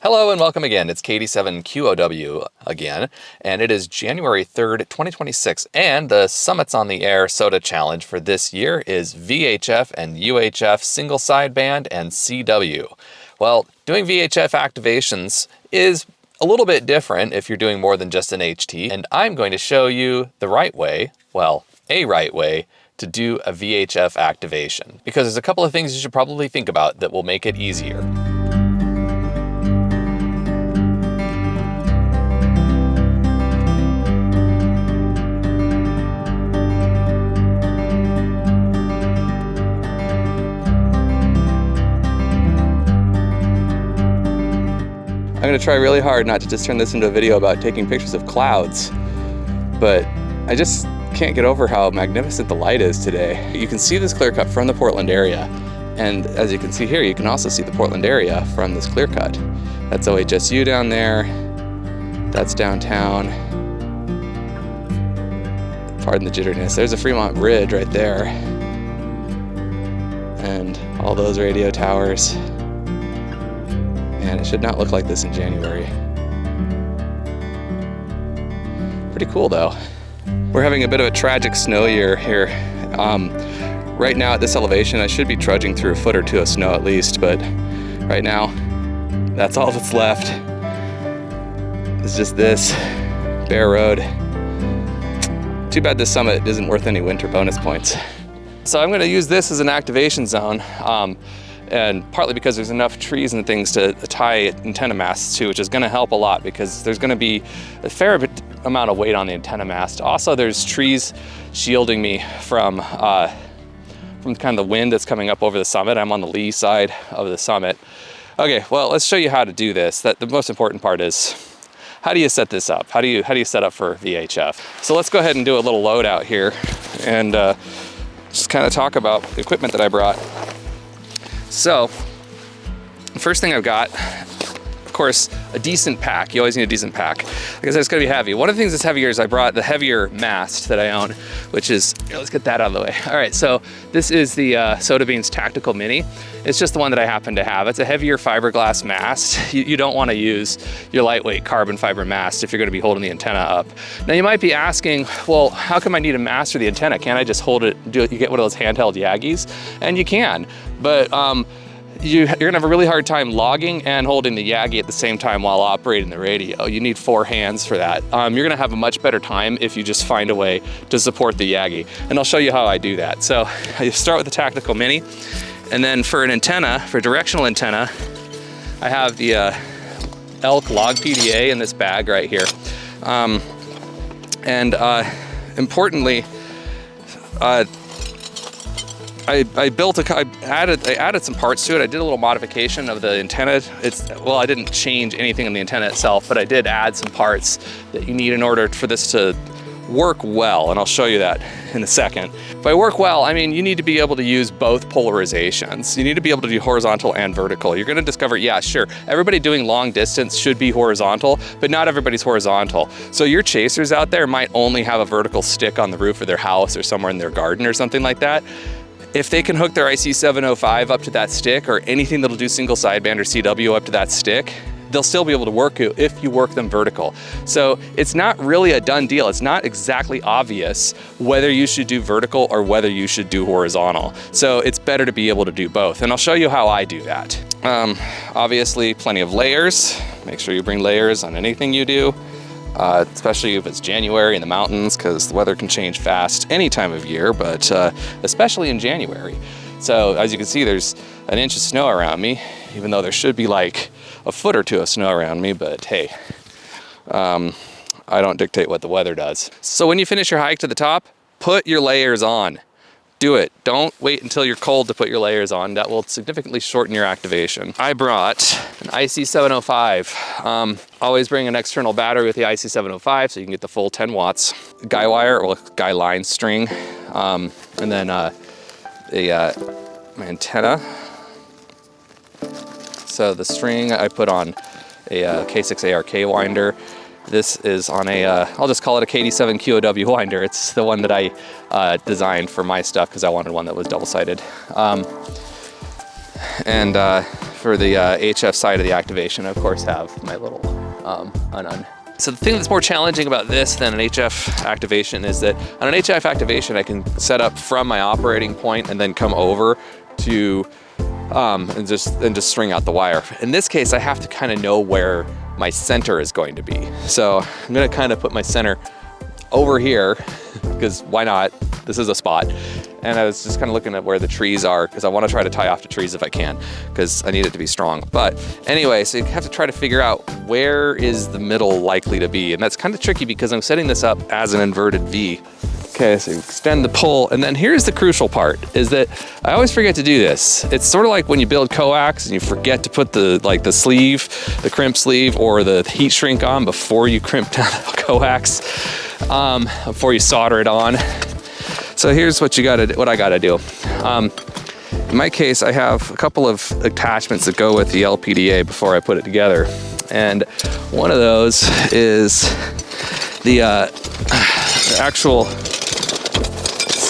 Hello and welcome again. It's IC-705 again, and it is January 3rd, 2026, and the Summits on the Air SOTA challenge for this year is VHF and UHF single sideband and CW. Well, doing VHF activations is a little bit different if you're doing more than just an HT, and I'm going to show you the right way, well, a right way, to do a VHF activation, because there's a couple of things you should probably think about that will make it easier. I'm gonna try really hard not to just turn this into a video about taking pictures of clouds, but I just can't get over how magnificent the light is today. You can see this clear cut from the Portland area, and as you can see here, you can also see the Portland area from this clear cut. That's OHSU down there, that's downtown. Pardon the jitteriness. There's a Fremont Bridge right there, and all those radio towers. Man, it should not look like this in January. Pretty cool though. We're having a bit of a tragic snow year here. Right now at this elevation, I should be trudging through a foot or two of snow at least, but right now, that's all that's left. It's just this bare road. Too bad this summit isn't worth any winter bonus points. So I'm gonna use this as an activation zone. And partly because there's enough trees and things to tie antenna masts to, which is gonna help a lot because there's gonna be a fair bit amount of weight on the antenna mast. Also, there's trees shielding me from kind of the wind that's coming up over the summit. I'm on the lee side of the summit. Okay, well, let's show you how to do this. The most important part is, how do you set this up? How do you set up for VHF? So let's go ahead and do a little load out here and just kind of talk about the equipment that I brought. So, the first thing I've got, of course, a decent pack. You always need a decent pack because it's gonna be heavy. One of the things that's heavier is I brought the heavier mast that I own, which is, here, let's get that out of the way. All right, so this is the SOTA Tactical Mini. It's just the one that I happen to have. It's a heavier fiberglass mast. You don't wanna use your lightweight carbon fiber mast if you're gonna be holding the antenna up. Now you might be asking, well, how come I need a mast for the antenna? Can't I just hold it, you get one of those handheld Yagis? And you can, but you're gonna have a really hard time logging and holding the Yagi at the same time while operating the radio. You need 4 hands for that. You're gonna have a much better time if you just find a way to support the Yagi. And I'll show you how I do that. So I start with the Tactical Mini, and then for an antenna, for a directional antenna, I have the Elk Log PDA in this bag right here. Importantly, I added some parts to it. I did a little modification of the antenna. Well, I didn't change anything in the antenna itself, but I did add some parts that you need in order for this to work well, and I'll show you that in a second. By work well, I mean you need to be able to use both polarizations. You need to be able to do horizontal and vertical. You're gonna discover, yeah, sure, everybody doing long distance should be horizontal, but not everybody's horizontal. So your chasers out there might only have a vertical stick on the roof of their house or somewhere in their garden or something like that. If they can hook their IC-705 up to that stick, or anything that'll do single sideband or CW up to that stick, they'll still be able to work it if you work them vertical. So it's not really a done deal. It's not exactly obvious whether you should do vertical or whether you should do horizontal. So it's better to be able to do both. And I'll show you how I do that. Obviously, plenty of layers. Make sure you bring layers on anything you do. Especially if it's January in the mountains, because the weather can change fast any time of year, but especially in January. So as you can see, there's an inch of snow around me, even though there should be like a foot or two of snow around me, but hey, I don't dictate what the weather does. So when you finish your hike to the top, put your layers on. Do it. Don't wait until you're cold to put your layers on. That will significantly shorten your activation. I brought an IC-705. Always bring an external battery with the IC-705 so you can get the full 10 watts. Guy wire or guy line string. And then my antenna. So the string I put on a K6 ARK winder. This is on a, I'll just call it a KD7QOW winder. It's the one that I designed for my stuff because I wanted one that was double-sided. And for the HF side of the activation, I of course have my little unun. So the thing that's more challenging about this than an HF activation is that on an HF activation, I can set up from my operating point and then come over to and just string out the wire. In this case, I have to kind of know where my center is going to be. So I'm gonna kind of put my center over here, because why not? This is a spot. And I was just kind of looking at where the trees are, because I want to try to tie off the trees if I can, because I need it to be strong. But anyway, so you have to try to figure out where is the middle likely to be. And that's kind of tricky because I'm setting this up as an inverted V. Okay, so you extend the pull, and then here's the crucial part, is that I always forget to do this. It's sort of like when you build coax and you forget to put the sleeve, the crimp sleeve, or the heat shrink on before you crimp down the coax, before you solder it on. So here's what I gotta do. In my case, I have a couple of attachments that go with the LPDA before I put it together. And one of those is the actual,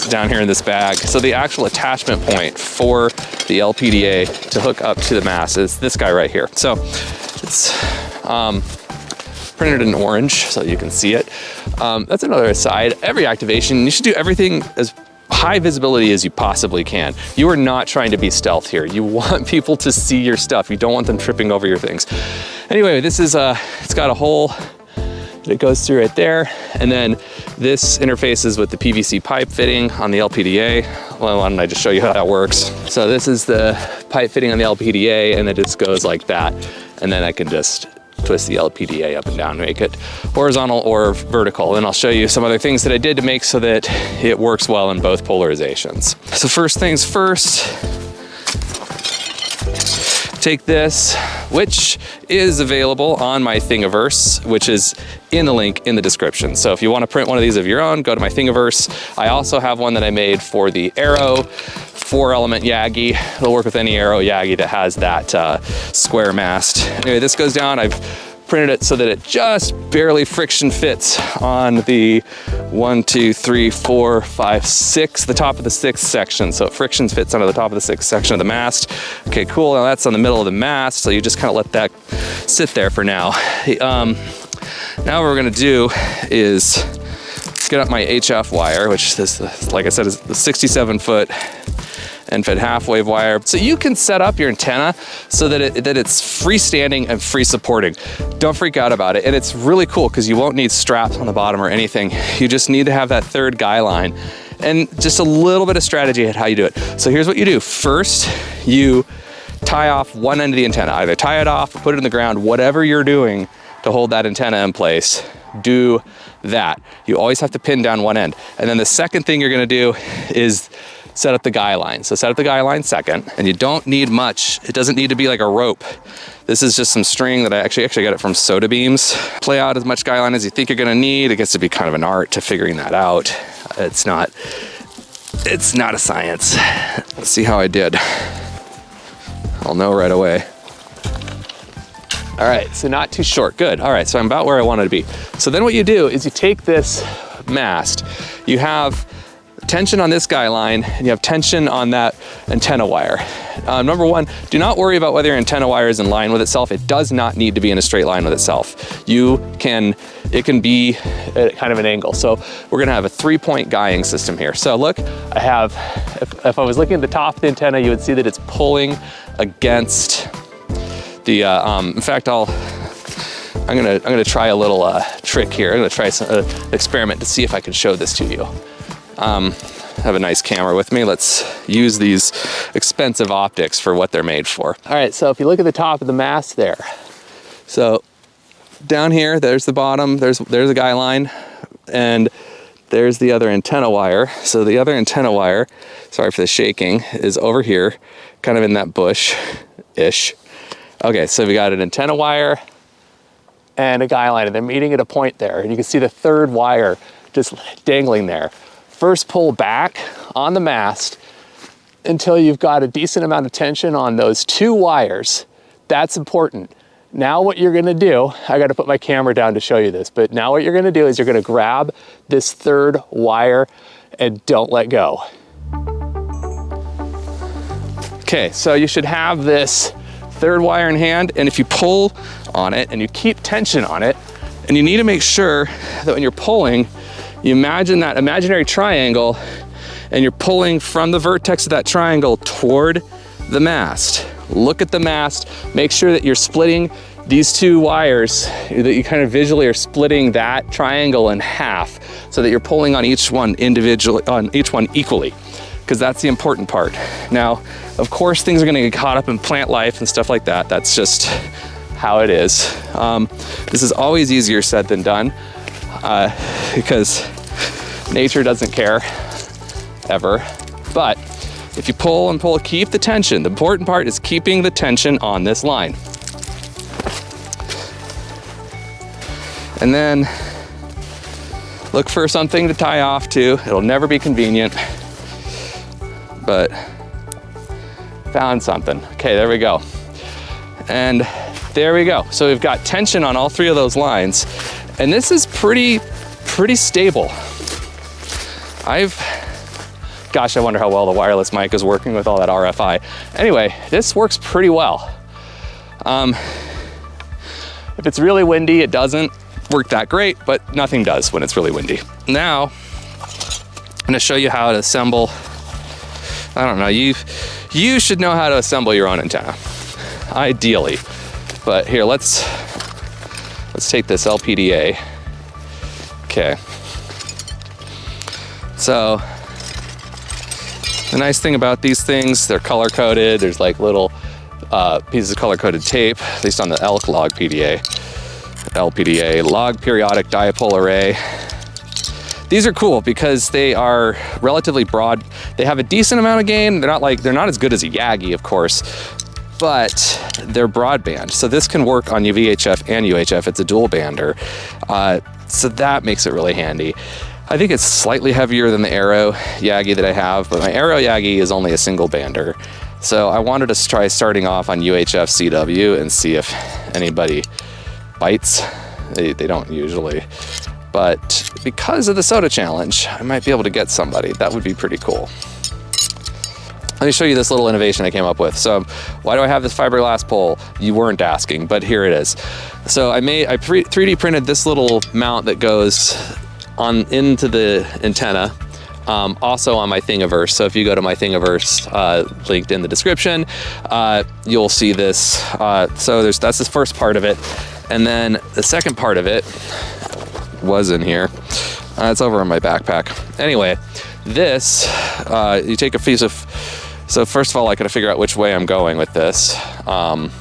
down here in this bag. So the actual attachment point for the LPDA to hook up to the mast is this guy right here. So it's printed in orange so you can see it. That's another aside. Every activation, you should do everything as high visibility as you possibly can. You are not trying to be stealth here. You want people to see your stuff. You don't want them tripping over your things. Anyway, this is it's got a hole that goes through right there. And then this interfaces with the PVC pipe fitting on the LPDA. Well, why don't I just show you how that works? So this is the pipe fitting on the LPDA, and it just goes like that. And then I can just twist the LPDA up and down, make it horizontal or vertical. And I'll show you some other things that I did to make so that it works well in both polarizations. So first things first, take this, which is available on my Thingiverse, which is in the link in the description. So if you want to print one of these of your own, go to my Thingiverse. I also have one that I made for the Arrow 4-element Yagi. It'll work with any Arrow Yagi that has that square mast. Anyway, this goes down. I've printed it so that it just barely friction fits on the 1, 2, 3, 4, 5, 6, the top of the 6th section. So it friction fits onto the top of the 6th section of the mast. Okay, cool. Now that's on the middle of the mast. So you just kind of let that sit there for now. Now what we're gonna do is get up my HF wire, which this, like I said, is the 67-foot end-fed half-wave wire. So you can set up your antenna so that it's freestanding and free supporting. Don't freak out about it. And it's really cool because you won't need straps on the bottom or anything. You just need to have that third guy line and just a little bit of strategy at how you do it. So here's what you do. First, you tie off one end of the antenna. Either tie it off or put it in the ground, whatever you're doing to hold that antenna in place, do that. You always have to pin down one end. And then the second thing you're gonna do is set up the guy line. So set up the guy line second, and you don't need much. It doesn't need to be like a rope. This is just some string that I actually got it from SOTA beams. Play out as much guy line as you think you're gonna need. It gets to be kind of an art to figuring that out. It's not a science. Let's see how I did. I'll know right away. All right, so not too short, good. All right, so I'm about where I wanted to be. So then what you do is you take this mast, you have tension on this guy line, and you have tension on that antenna wire. Number one, do not worry about whether your antenna wire is in line with itself. It does not need to be in a straight line with itself. It can be at kind of an angle. So we're gonna have a 3-point guying system here. So look, I have, if I was looking at the top of the antenna, you would see that it's pulling against the, in fact, I'm gonna try a little trick here. I'm gonna try an experiment to see if I can show this to you. I have a nice camera with me. Let's use these expensive optics for what they're made for. All right, so if you look at the top of the mast there, so down here, there's the bottom, there's a guy line, and there's the other antenna wire. So the other antenna wire, sorry for the shaking, is over here, kind of in that bush-ish. Okay, so we got an antenna wire and a guy line, and they're meeting at a point there. And you can see the third wire just dangling there. First pull back on the mast until you've got a decent amount of tension on those two wires. That's important. Now what you're gonna do, I gotta put my camera down to show you this, but now what you're gonna do is you're gonna grab this third wire and don't let go. Okay, so you should have this third wire in hand, and if you pull on it and you keep tension on it, and you need to make sure that when you're pulling, you imagine that imaginary triangle and you're pulling from the vertex of that triangle toward the mast. Look at the mast, make sure that you're splitting these two wires, that you kind of visually are splitting that triangle in half so that you're pulling on each one individually, on each one equally, because that's the important part. Now, of course, things are gonna get caught up in plant life and stuff like that. That's just how it is. This is always easier said than done because nature doesn't care ever. But if you pull and pull, keep the tension. The important part is keeping the tension on this line. And then look for something to tie off to. It'll never be convenient, but found something. Okay, there we go. And there we go. So we've got tension on all three of those lines. And this is pretty stable. Gosh, I wonder how well the wireless mic is working with all that RFI. Anyway, this works pretty well. If it's really windy, it doesn't work that great, but nothing does when it's really windy. Now, I'm gonna show you how to assemble. I don't know, you should know how to assemble your own antenna, ideally. But here, let's take this LPDA. Okay. So, the nice thing about these things, they're color coded. There's like little pieces of color coded tape, at least on the ELK log LPDA, log periodic dipole array. These are cool because they are relatively broad. They have a decent amount of gain. They're not as good as a Yagi, of course, but they're broadband. So this can work on your VHF and UHF. It's a dual bander. So that makes it really handy. I think it's slightly heavier than the Arrow Yagi that I have, but my Arrow Yagi is only a single bander. So I wanted to try starting off on UHF CW and see if anybody bites. They don't usually, but because of the SOTA challenge, I might be able to get somebody. That would be pretty cool. Let me show you this little innovation I came up with. So why do I have this fiberglass pole? You weren't asking, but here it is. So I 3D printed this little mount that goes on into the antenna, also on my Thingiverse. So if you go to my Thingiverse, linked in the description, you'll see this. So that's the first part of it. And then the second part of it was in here. It's over in my backpack. Anyway, this, you take a piece of, so first of all, I gotta figure out which way I'm going with this. That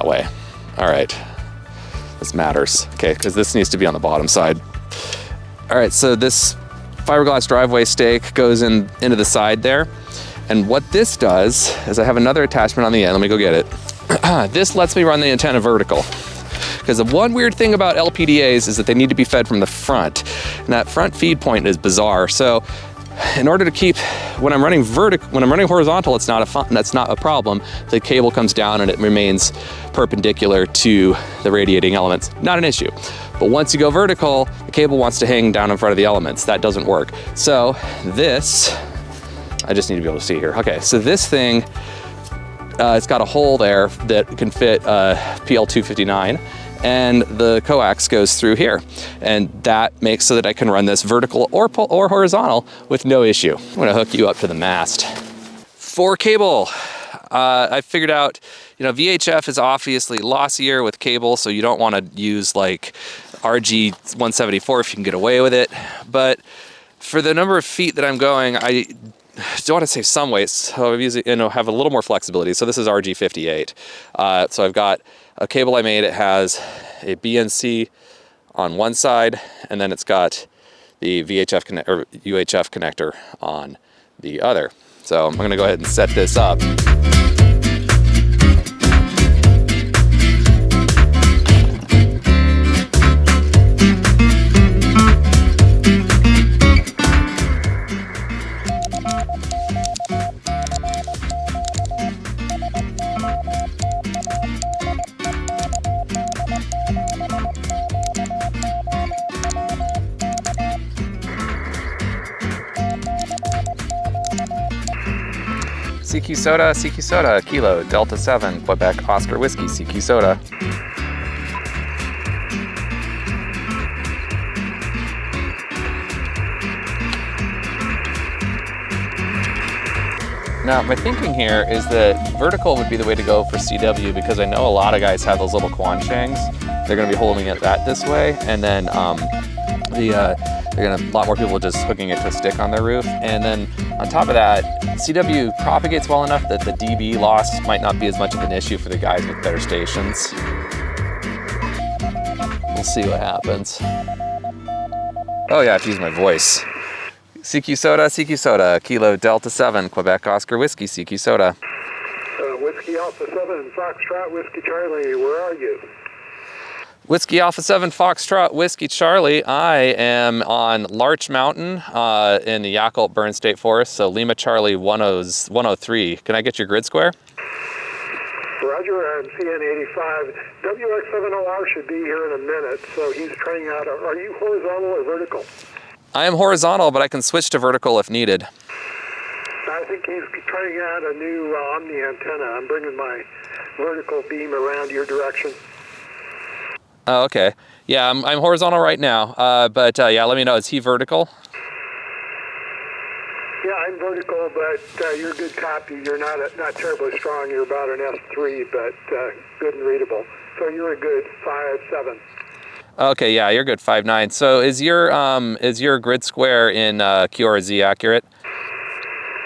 way. All right, this matters. Okay, because this needs to be on the bottom side. All right, so this fiberglass driveway stake goes into the side there. And what this does is I have another attachment on the end. Let me go get it. This lets me run the antenna vertical. Because the one weird thing about LPDAs is that they need to be fed from the front. And that front feed point is bizarre. So in order to keep, when I'm running horizontal, that's not a problem. The cable comes down and it remains perpendicular to the radiating elements. Not an issue. But once you go vertical, the cable wants to hang down in front of the elements. That doesn't work. So this, I just need to be able to see here. Okay, so this thing, it's got a hole there that can fit PL259, and the coax goes through here. And that makes so that I can run this vertical or horizontal with no issue. I'm gonna hook you up to the mast. For cable, I figured out, VHF is obviously lossier with cable, so you don't wanna use like RG-174 if you can get away with it. But for the number of feet that I'm going, I don't want to save some weight, so I'm using, have a little more flexibility. So this is RG58. So I've got a cable I made. It has a BNC on one side, and then it's got the VHF or UHF connector on the other. So I'm going to go ahead and set this up. CQ SOTA, Kilo, Delta 7, Quebec, Oscar Whiskey, CQ SOTA. Now, my thinking here is that vertical would be the way to go for CW because I know a lot of guys have those little Quanshangs. They're going to be holding it this way, and then a lot more people just hooking it to a stick on their roof. And then on top of that, CW propagates well enough that the dB loss might not be as much of an issue for the guys with better stations. We'll see what happens. Oh yeah, I have to use my voice. CQ SOTA, Kilo Delta 7, Quebec Oscar Whiskey, CQ SOTA. Whiskey Alpha 7, Foxtrot, Whiskey Charlie, where are you? Whiskey Alpha 7, Foxtrot, Whiskey Charlie. I am on Larch Mountain in the Yakult Burn State Forest, so Lima Charlie 103. Can I get your grid square? Roger, I'm CN85. WX70R should be here in a minute, so he's trying out. Are you horizontal or vertical? I am horizontal, but I can switch to vertical if needed. I think he's trying out a new Omni antenna. I'm bringing my vertical beam around your direction. Oh, okay. Yeah, I'm horizontal right now, but yeah, let me know. Is he vertical? Yeah, I'm vertical, but you're a good copy. You're not terribly strong. You're about an S3, but good and readable. So you're a good 5.7. Okay, yeah, you're good 5.9. So is your grid square in Q or Z accurate?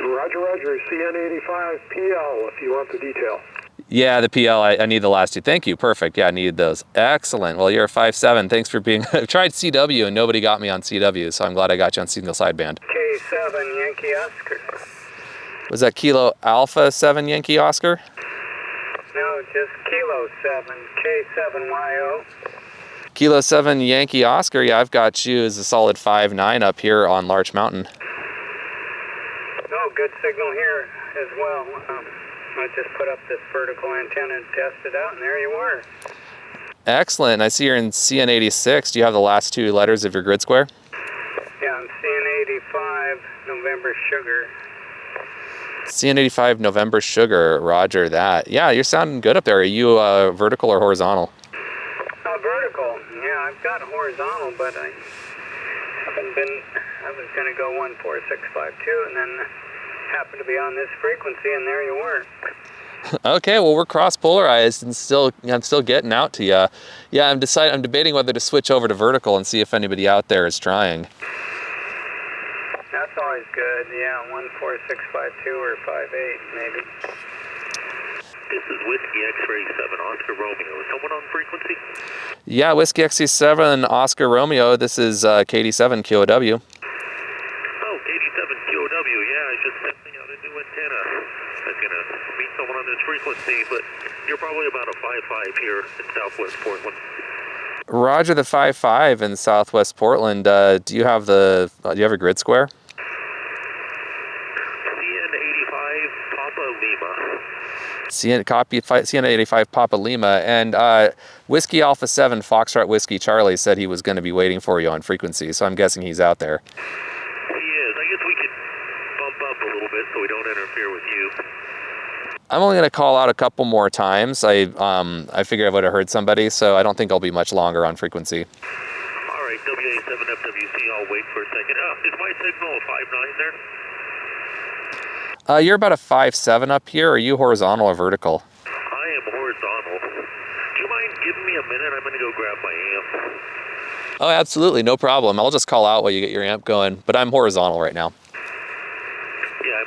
Roger, CN85 PL if you want the detail. Yeah, the PL, I need the last two. Thank you, perfect. Yeah, I needed those. Excellent. Well, you're a 5.7. Thanks for being, I've tried CW and nobody got me on CW, so I'm glad I got you on single sideband. K7 Yankee Oscar. Was that Kilo Alpha 7 Yankee Oscar? No, just Kilo 7, K7YO. Kilo 7 Yankee Oscar, yeah, I've got you as a solid 5.9 up here on Larch Mountain. Oh, good signal here as well. I just put up this vertical antenna and tested out, and there you were. Excellent. I see you're in CN86. Do you have the last two letters of your grid square? Yeah, I'm CN85 November Sugar. CN85 November Sugar, roger that. Yeah, you're sounding good up there. Are you vertical or horizontal? Vertical. Yeah, I've got horizontal, but I was going to go 14652, and then happened to be on this frequency, and there you were. Okay, well, we're cross-polarized, and I'm still getting out to you. Yeah, I'm debating whether to switch over to vertical and see if anybody out there is trying. That's always good. Yeah, 14652 or 58 maybe. This is Whiskey X-Ray 7 Oscar Romeo. Is someone on frequency? Yeah, Whiskey XC7 Oscar Romeo. This is KD7 QOW. Oh, KD7 QOW. Yeah, I was just testing out a new antenna. I was going to meet someone on this frequency, but you're probably about a 5.5 here in Southwest Portland. Roger the 5.5 in Southwest Portland. Do you have a grid square? CN85 Papa Lima. CN85 Papa Lima, and Whiskey Alpha 7 Foxtrot Whiskey Charlie said he was going to be waiting for you on frequency, so I'm guessing he's out there. He is. I guess we could bump up a little bit so we don't interfere with you. I'm only going to call out a couple more times. I figured I would have heard somebody, so I don't think I'll be much longer on frequency. All right, WA7FWC, I'll wait for a second. Is my signal a 5.9 there? You're about a 5.7 up here. Are you horizontal or vertical? I am horizontal. Do you mind giving me a minute? I'm going to go grab my amp. Oh, absolutely. No problem. I'll just call out while you get your amp going, but I'm horizontal right now. Yeah, I'm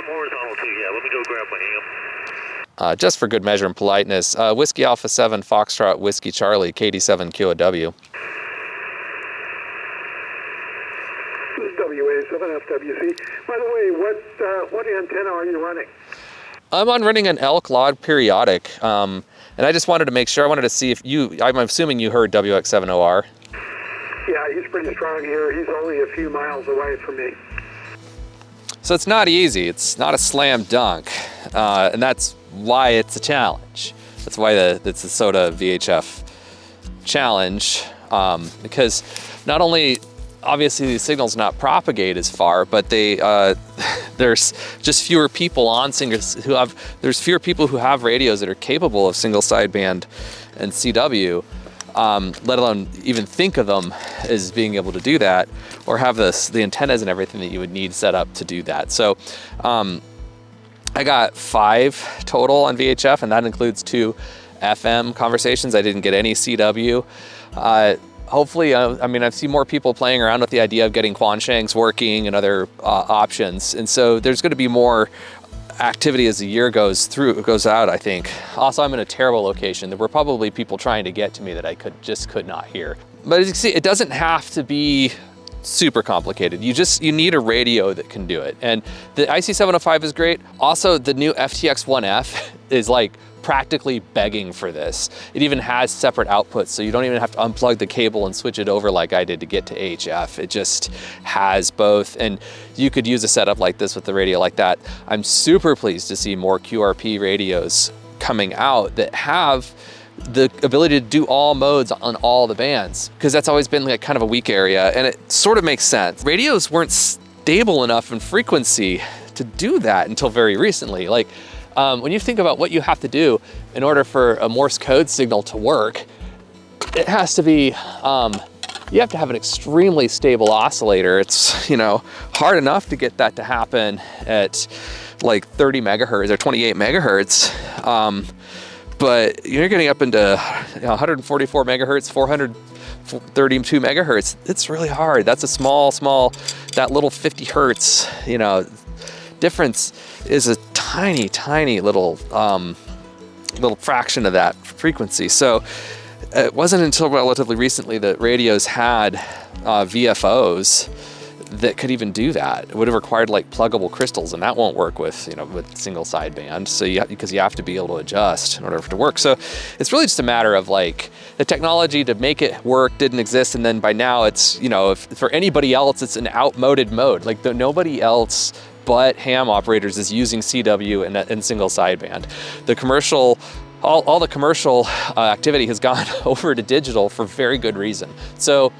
horizontal too. Yeah, let me go grab my amp. Just for good measure and politeness, Whiskey Alpha 7 Foxtrot Whiskey Charlie, KD7 QOW. This is WA7FWC. By the way, what antenna are you running? I'm running an elk log periodic, and I just wanted to make sure. I wanted to see if I'm assuming you heard WX70R. Yeah, he's pretty strong here. He's only a few miles away from me. So it's not easy. It's not a slam dunk, and that's why it's a challenge. That's why it's a SOTA VHF challenge, because not only obviously these signals not propagate as far, but they there's just fewer people on there's fewer people who have radios that are capable of single sideband and CW, let alone even think of them as being able to do that, or have the antennas and everything that you would need set up to do that. So I got 5 total on VHF, and that includes 2 FM conversations. I didn't get any CW. Hopefully, I mean, I've seen more people playing around with the idea of getting Quanshangs working and other options. And so there's going to be more activity as the year goes out, I think. Also, I'm in a terrible location. There were probably people trying to get to me that I could not hear. But as you can see, it doesn't have to be super complicated. You need a radio that can do it. And the IC-705 is great. Also, the new FTX-1F is like practically begging for this. It even has separate outputs, so you don't even have to unplug the cable and switch it over like I did to get to HF. It just has both, and you could use a setup like this with the radio like that. I'm super pleased to see more QRP radios coming out that have the ability to do all modes on all the bands, because that's always been like kind of a weak area, and it sort of makes sense. Radios weren't stable enough in frequency to do that until very recently. Like, when you think about what you have to do in order for a Morse code signal to work, it has to be, you have to have an extremely stable oscillator. It's, hard enough to get that to happen at like 30 megahertz or 28 megahertz. But you're getting up into 144 megahertz, 432 megahertz. It's really hard. That's a small, that little 50 hertz, difference is a tiny little fraction of that frequency. So it wasn't until relatively recently that radios had VFOs that could even do that. It would have required like pluggable crystals, and that won't work with with single sideband. So because you have to be able to adjust in order for it to work. So it's really just a matter of like the technology to make it work didn't exist, and then by now it's if for anybody else it's an outmoded mode. Like nobody else but ham operators is using CW and single sideband. The commercial, all the commercial activity has gone over to digital for very good reason. So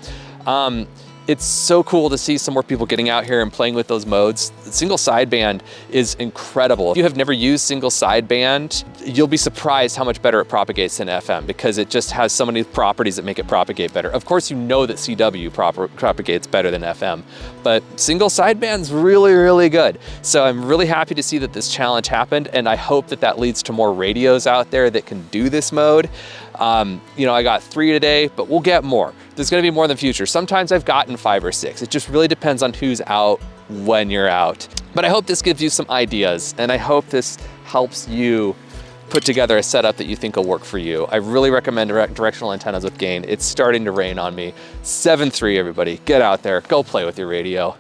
it's so cool to see some more people getting out here and playing with those modes. Single sideband is incredible. If you have never used single sideband, you'll be surprised how much better it propagates than FM, because it just has so many properties that make it propagate better. Of course, that CW propagates better than FM, but single sideband's really good. So I'm really happy to see that this challenge happened, and I hope that leads to more radios out there that can do this mode. I got 3 today, but we'll get more. There's gonna be more in the future. Sometimes I've gotten 5 or 6. It just really depends on who's out when you're out. But I hope this gives you some ideas, and I hope this helps you put together a setup that you think will work for you. I really recommend directional antennas with gain. It's starting to rain on me. 7.3, everybody. Get out there, go play with your radio.